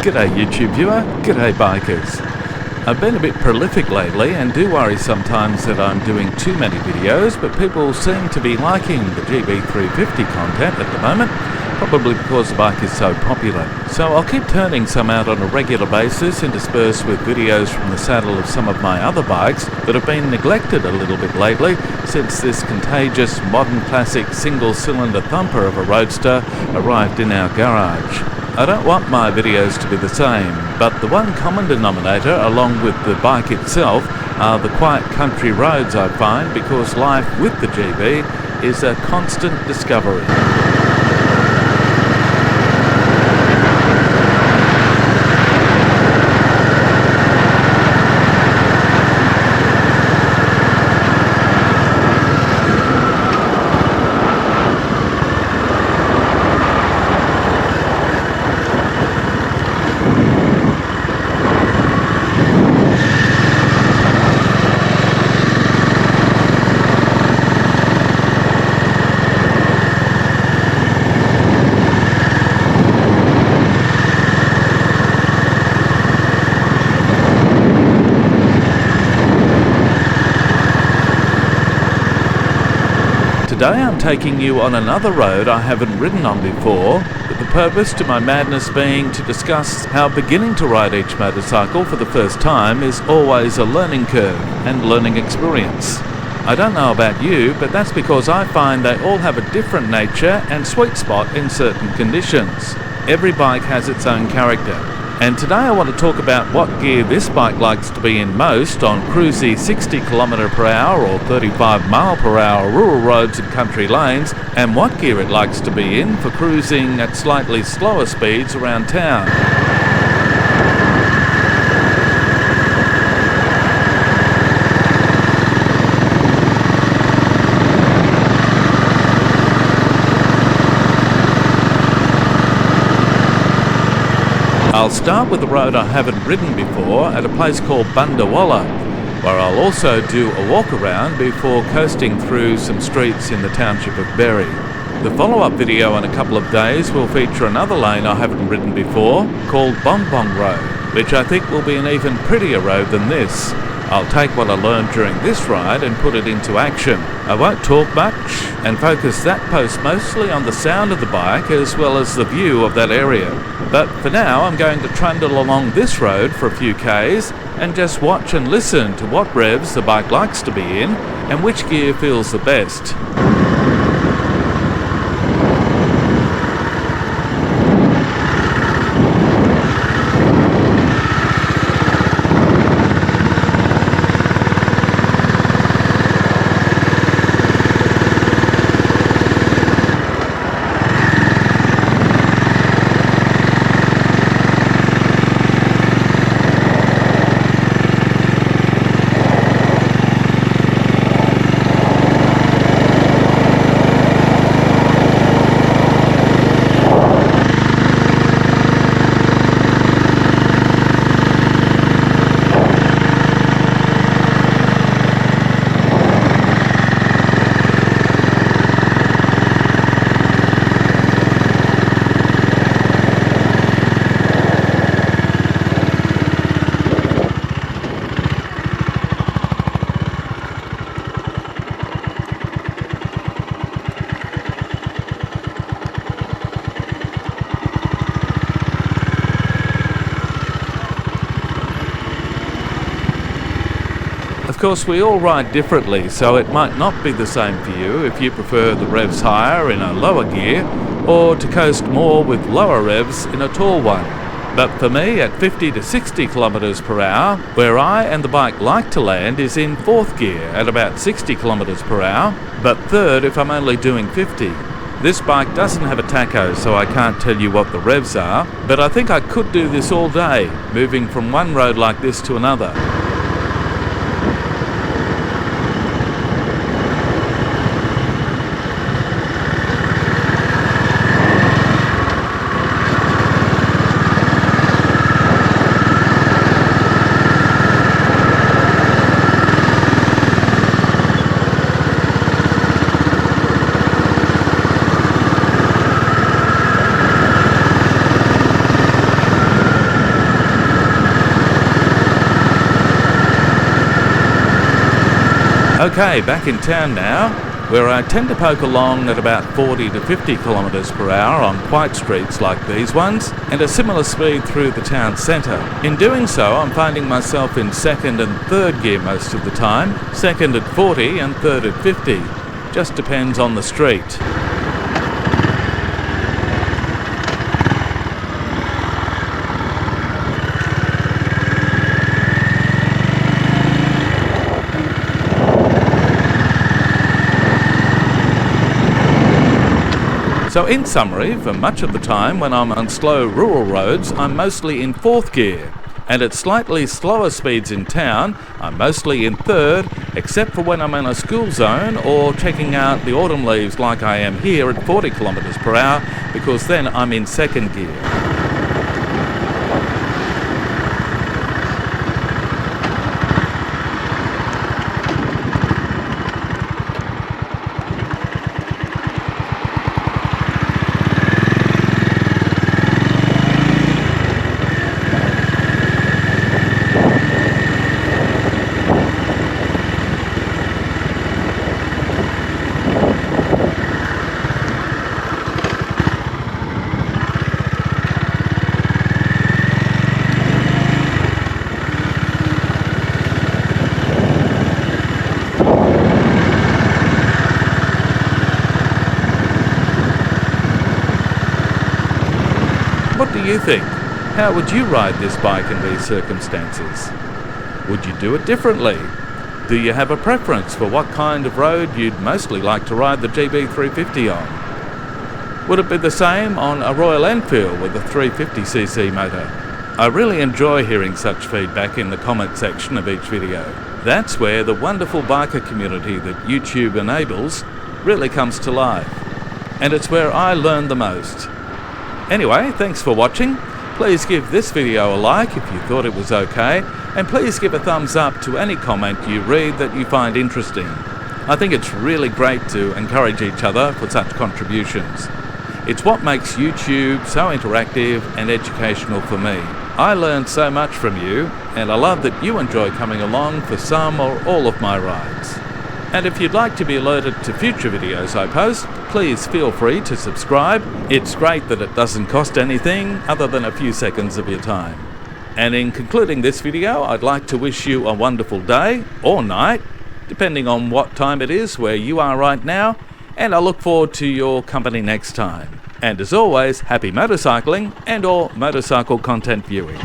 G'day YouTube viewer, g'day bikers. I've been a bit prolific lately and do worry sometimes that I'm doing too many videos, but people seem to be liking the GB350 content at the moment, probably because the bike is so popular. So I'll keep turning some out on a regular basis, interspersed with videos from the saddle of some of my other bikes that have been neglected a little bit lately since this contagious modern classic single-cylinder thumper of a roadster arrived in our garage. I don't want my videos to be the same, but the one common denominator along with the bike itself are the quiet country roads I find, because life with the GB is a constant discovery. Today I'm taking you on another road I haven't ridden on before, but the purpose to my madness being to discuss how beginning to ride each motorcycle for the first time is always a learning curve and learning experience. I don't know about you, but that's because I find they all have a different nature and sweet spot in certain conditions. Every bike has its own character. And today I want to talk about what gear this bike likes to be in most on cruisy 60 km/h or 35 mph rural roads and country lanes, and what gear it likes to be in for cruising at slightly slower speeds around town. I'll start with a road I haven't ridden before at a place called Bundawalla, where I'll also do a walk around before coasting through some streets in the township of Berry. The follow-up video in a couple of days will feature another lane I haven't ridden before called Bong Bong Road, which I think will be an even prettier road than this. I'll take what I learned during this ride and put it into action. I won't talk much and focus that post mostly on the sound of the bike as well as the view of that area. But for now I'm going to trundle along this road for a few Ks and just watch and listen to what revs the bike likes to be in and which gear feels the best. Of course, we all ride differently, so it might not be the same for you if you prefer the revs higher in a lower gear, or to coast more with lower revs in a tall one. But for me, at 50 to 60 km/h, where I and the bike like to land is in fourth gear at about 60 km/h, but third if I'm only doing 50. This bike doesn't have a tacho, so I can't tell you what the revs are, but I think I could do this all day, moving from one road like this to another. Okay, back in town now, where I tend to poke along at about 40 to 50 kilometres per hour on quiet streets like these ones, and a similar speed through the town centre. In doing so, I'm finding myself in second and third gear most of the time, second at 40 and third at 50. Just depends on the street. So in summary, for much of the time when I'm on slow rural roads, I'm mostly in fourth gear. And at slightly slower speeds in town, I'm mostly in third, except for when I'm in a school zone or checking out the autumn leaves like I am here at 40 kilometres per hour, because then I'm in second gear. What do you think? How would you ride this bike in these circumstances? Would you do it differently? Do you have a preference for what kind of road you'd mostly like to ride the GB350 on? Would it be the same on a Royal Enfield with a 350cc motor? I really enjoy hearing such feedback in the comment section of each video. That's where the wonderful biker community that YouTube enables really comes to life. And it's where I learn the most. Anyway, thanks for watching. Please give this video a like if you thought it was okay, and please give a thumbs up to any comment you read that you find interesting. I think it's really great to encourage each other for such contributions. It's what makes YouTube so interactive and educational for me. I learn so much from you, and I love that you enjoy coming along for some or all of my rides. And if you'd like to be alerted to future videos I post, please feel free to subscribe. It's great that it doesn't cost anything other than a few seconds of your time. And in concluding this video, I'd like to wish you a wonderful day or night, depending on what time it is where you are right now, and I look forward to your company next time. And as always, happy motorcycling and/or motorcycle content viewing.